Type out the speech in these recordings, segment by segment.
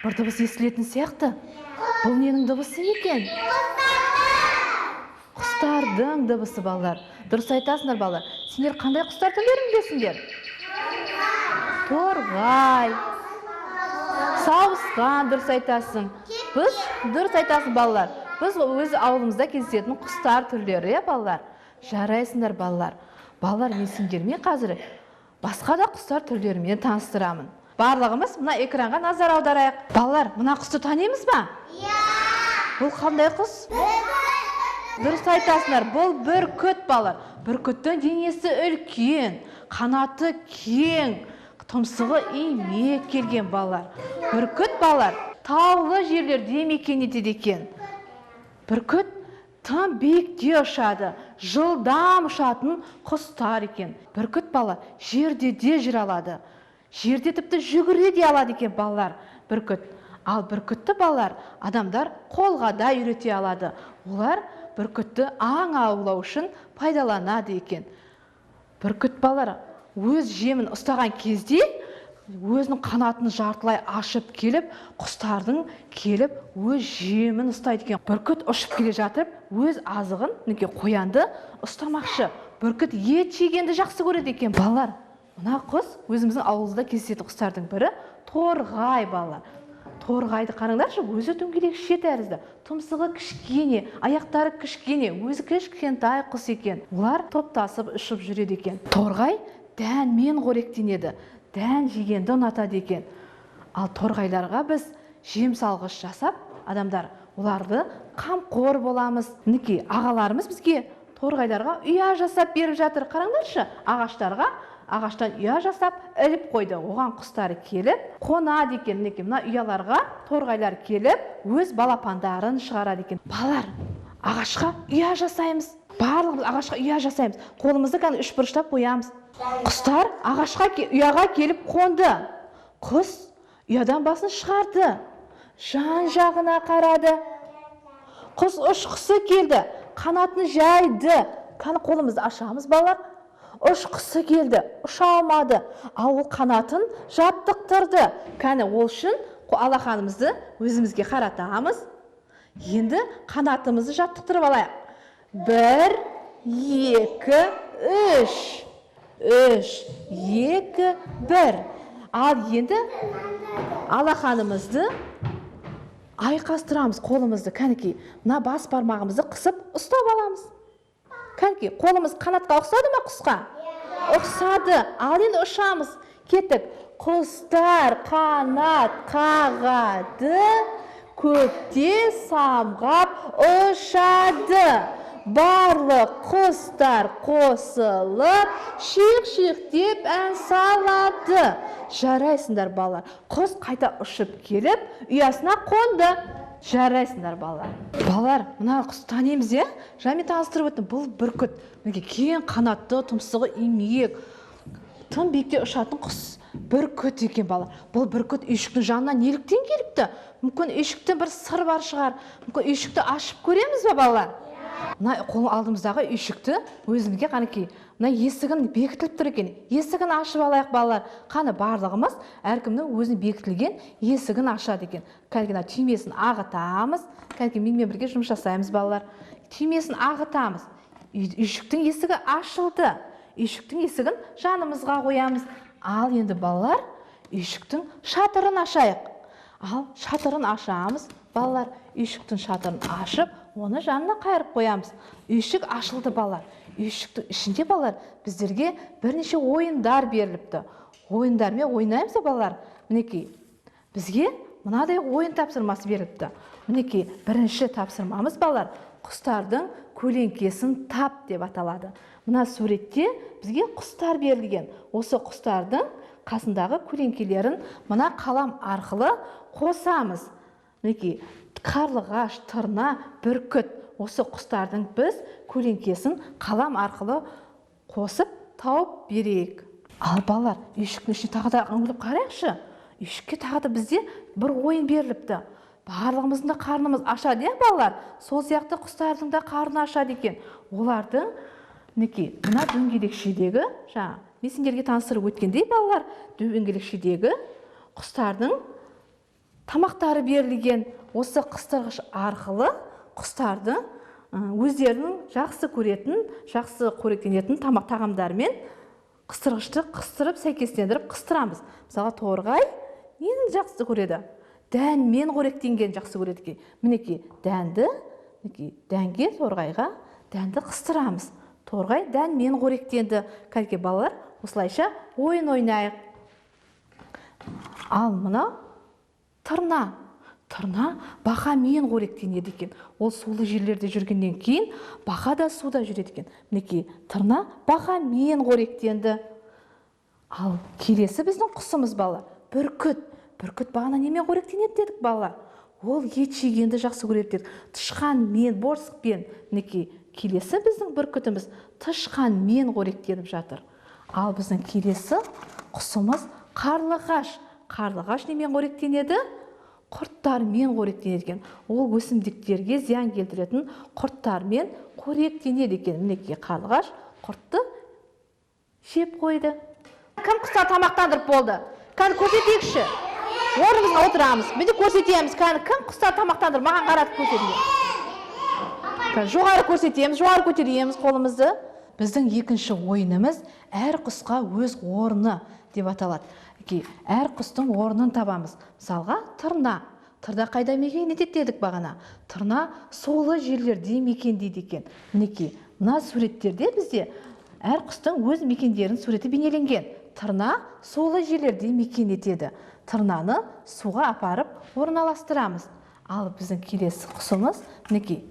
бір дыбыс естілетін сияқты. Бұл ненің дыбысы екен? Құстардың дыбысы, балалар. Дұрыс айтасыңдар, балалар. Сендер қандай құстар түрлерін білесіңдер? Торғай, сауысқан, дұрыс айтасың. Біз дұрыс айтасың, балалар. Біз өз ауылымызда кездесетін құстар түрлері, балалар. Жарайсыңдар, балалар. Балалар, мен сендермен қазір басқа да құстар түрлерімен таныстырамын. Барлығымыз мына экранға назар аударайық. Балалар, мына құсты танимыз ба? Бұл қандай құс? Дұрыс айтасыңдар, бұл бүркіт, балалар. Бүркіттің денесі үлкен, қанаты кең, тұмсығы имек келген, балалар. Бүркіт, балалар, таулы жерлерде мекен етеді екен. Бүркіт тым биікте ұшады, жылдам ұшатын құстар екен. Бүркіт, балалар, жерде де жүре алады. Жерде тіпті жүгіре де алады екен, балалар, бүркіт. Ал бүркітті, балалар, адамдар қолға да үйрете алады. Олар бүркітті аң аулау үшін пайдаланады екен. Бүркіт, балалар, өз жемін ұстаған кезде өзінің қанатын жартылай ашып келіп, құстардың келіп өз жемін ұстайды екен. Бүркіт ұшып келе жатып, өз азығын, қоянды ұстамақшы. Бүркіт ет жегенді жақсы көреді екен, балалар. Мына құс өзіміздің ауылымызда кездесетін құстардың бірі торғай, балалар. Торғайды қараңдаршы, өзі дөңгелекше тәрізді, тұмсығы кішкене, аяқтары кішкене, өзі кішкентай құс екен. Олар топтасып ұшып жүреді екен. Торғай дәнмен қоректенеді, дән жегенді ұнатады екен. Ал торғайларға біз жем салғыш жасап, адамдар оларды қамқор боламыз. Мінекей, ағаларымыз бізге торғайларға ұя жасап беріп жатыр. Қараңдаршы, ағаштан ұя жасап іліп қойды. Оған құстары келіп, қонады екен. Мінекей, мына ұяларға торғайлар келіп, өз балапандарын шығарады екен. Балалар, ағашқа ұя жасаймыз. Барлығымыз ағашқа ұя жасаймыз. Қолымызды кәні үшбұрыштап қоямыз. Құстар ұяға келіп қонды. Құс ұядан басын шығарды. Жан жағына қарады. Құс ұшқысы келді. Қанатын жайды. Кәні қолымызды ашамыз, балалар. Ұшқысы келді. Ұша алмады. Ал ол қанатын жаттықтырды. Кәні ол үшін алақанымызды өзімізге қаратамыз. Енді қанатымызды жаттықтырып алайық. 1, 2, 3. 3, 2, 1. Ал енді алақанымызды айқастырамыз, қолымызды. Кәнекей, мына бас бармағымызды қысып ұстап аламыз. Кәнекей, қолымыз қанатқа ұқсады ма құсқа? Ұқсады. Ал енді ұшамыз. Кеттік. Құстар қанат қағады, көкте самғап ұшады. Барлық құстар қосылып, шиқ-шиқ деп ән салады. Жарайсыңдар, балалар. Құс қайта ұшып келіп, ұясына қонды. Жарайсыңдар, балалар. Балалар, мына құс танимыз, Жами таныстырып өттім. Бұл бүркіт. Кең қанатты, тұмсығы имек, тым биікте ұшатын құс бүркіт екен, балалар. Бұл бүркіт үйшіктің жанына неліктен келіпті? Мүмкін үйшіктен бір сыр бар шығар. Мүмкін үйшікті ашып көреміз бе, балалар? Мына қол алдымыздағы үйшікті өзімізге қанекей, мына есігін бекітіліп тұр екен. Есігін ашып алайық, балалар. Қаны барлығымыз әркімнің өзінің бекітілген есігін ашады екен. Кәнекей, түймесін ағытамыз. Кәнекей, менімен бірге жұмыс жасаймыз, балалар. Түймесін ағытамыз. Үйшіктің есігі ашылды. Үйшіктің есігін жанымызға қоямыз. Ал енді, балалар, үйшіктің шатырын ашайық. Ал шатырын ашамыз, балалар. Үйшіктің шатырын ашып, оны жанына қайырып қоямыз. Үйшік ашылды, балалар. Үйшіктің ішінде, балалар, біздерге бірнеше ойындар беріліпті. Ойындармен ойнаймыз, балалар. Мінекей, бізге мынадай ойын тапсырмасы беріліпті. Мінекей, бірінші тапсырмамыз, балалар, құстардың көлеңкесін тап деп аталады. Мына суретте бізге құстар берілген. Осы құстардың қасындағы көлеңкелерін мына қалам арқылы қосамыз. Мінекей, қарлығаш, тырна, бүркіт. Осы құстардың біз көлеңкесін қалам арқылы қосып тауып берейік. Ал, балалар, үйшіктің ішіне тағы да үңіліп қарайықшы. Үйшікке тағы да бізде бір ойын беріліпті. Барлығымыздың да қарнымыз ашады, балалар. Сол сияқты құстардың да қарны ашады екен. Олардың, мінекей, мына дөңгелекшедегі, мен сендерге таныстырып өткендей, балалар, дөңгелекшедегі құстардың тамақтары берілген осы қыстырғыш арқылы құстардың өздерінің жақсы көретін, жақсы қоректенетін тағамдарымен қыстырғышты қыстырып, сәйкестендіріп қыстырамыз. Мысалға, торғай нені жақсы көреді? Дәнмен қоректенген жақсы көреді екен. Мінекей, дәнге, торғайға дәнді қыстырамыз. Торғай дәнмен қоректенді. Кәлке балалар, осылайша ойын ойнайық. Ал мына тырна. Тырна бақамен қоректенеді екен. Ол сулы жерлерде жүргеннен кейін бақа да суда жүреді екен. Мінекей, тырна бақамен қоректенді. Ал келесі біздің құсымыз балалар. Бүркіт. Бүркіт бағана немен қоректенеді дедік балалар? Ол ет жегенді жақсы көреді дедік. Тышқанмен, борсықпен. Мінекей, келесі біздің бүркітіміз тышқанмен қоректеніп жатыр. Ал біздің келесі құсымыз қарлығаш. Қарлығаш немен қоректенеді? Құрттармен қоректенеді екен. Ол өсімдіктерге зиян келтіретін құрттармен қоректенеді екен. Мінекей, қарлығаш құртты жеп қойды. Кім құстар тамақтандырып болды? Кәні көрсетейікші. Орнымызға отырамыз. Міне көрсетеміз. Кәні кім құстар тамақтандырып? Маған қаратып көрсетіңдер. Жоғары көрсетеміз, жоғары көтереміз қолымызды. Біздің екінші ойынымыз әр құсқа өз орны деп аталады. Әр құстың орнын табамыз. Мысалға, тырна. Тырна қайда мекен етеді дедік бағана? Тырна солы жерлерде мекендейді екен. Мінекей, мына суреттерде бізде әр құстың өз мекендерінің суреті бейнеленген. Тырна солы жерлерде мекен етеді. Тырнаны суға апарып орналастырамыз. Ал біздің келесі құсымыз, мінекей,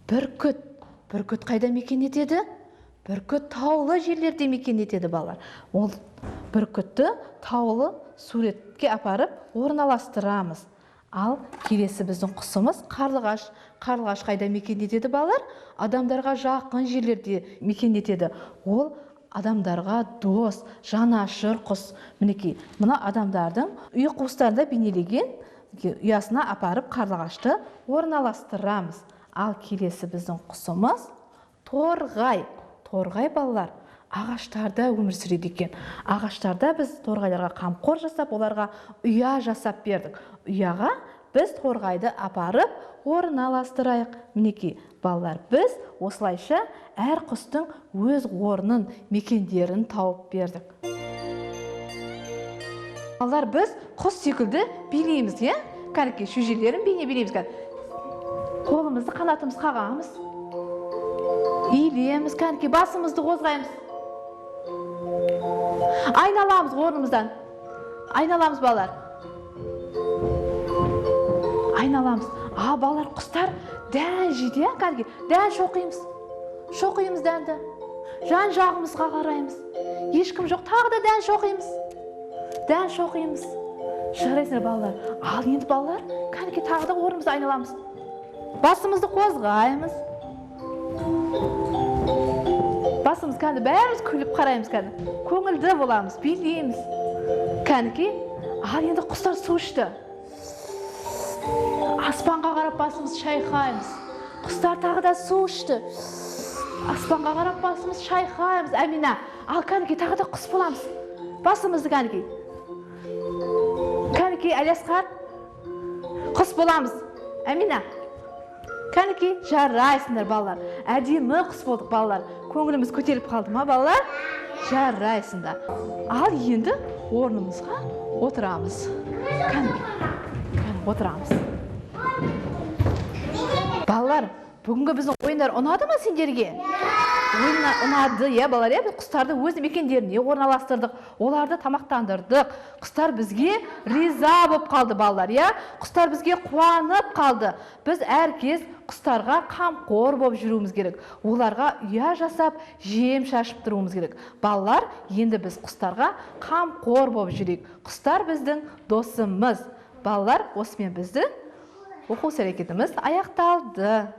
бүркіт. Бүркіт қайда мекен етеді? Бүркіт таулы жерлерде мекен етеді балалар. Ол бүркітті таулы суретке апарып орналастырамыз. Ал келесі біздің құсымыз қарлығаш. Қарлығаш қайда мекен етеді балалар? Адамдарға жақын жерлерде мекен етеді. Ол адамдарға дос, жанашыр құс. Мінекей, мына адамдардың үй құстарында бейнелеген ұясына апарып қарлығашты орналастырамыз. Ал келесі біздің құсымыз торғай. Торғай балалар ағаштарда өмір сүреді екен. Ағаштарда біз торғайларға қамқор жасап, оларға ұя жасап бердік. Ұяға біз торғайды апарып орналастырайық. Мінекей, балалар, біз осылайша әр құстың өз орнын, мекендерін тауып бердік. Балалар, біз құс секілді билейміз, кәнекей шөжелерін билейміз. Қолымызды, қанатымыз қағамыз. Иілеміз, кәнекей басымызды қозғаймыз. Айналамыз орнымыздан. Айналамыз балалар. Айналамыз. Балалар, құстар дән жейді, кәнекей. Дән шоқимыз. Шоқимыз дәнді. Жан жағымызға қараймыз. Ешкім жоқ, тағы да дән шоқимыз. Дән шоқимыз. Жарайсыңдар балалар. Ал енді балалар, кәнекей тағы да орнымызды айналамыз. Басымызды қозғаймыз. Басымыз кәні бәріміз күліп қараймыз кәні. Көңілді боламыз, билейміз. Кәнекей, ал енді құстар су ішті. Аспанға қарап басымыз шайқаймыз. Құстар тағы да су ішті. Аспанға қарап басымыз шайқаймыз. Әмина, ал кәнекей тағы да құс боламыз. Басымызды кәнекей. Кәнекей, Әлиасқар, құс боламыз. Әмина. Кәнекей, жарайсыңдар балалар. Әдемі құс болдық балалар. Көңіліміз көтеріліп қалды ма балалар? Жарайсыңдар. Ал енді орнымызға отырамыз. Кәнекей, отырамыз. Балалар, бүгінгі біздің ойындар ұнады ма сендерге? Ойындар ұнады, балалар, біз құстарды өз мекендеріне орналастырдық, оларды тамақтандырдық. Құстар бізге риза болып қалды балалар, Құстар бізге қуанып қалды. Біз әркез құстарға қамқор болып жүруіміз керек. Оларға ұя жасап, жем шашып тұруымыз керек. Балалар, енді біз құстарға қамқор болып жүрейік. Құстар біздің досымыз. Балалар, осымен біздің оқу әрекетіміз аяқталды.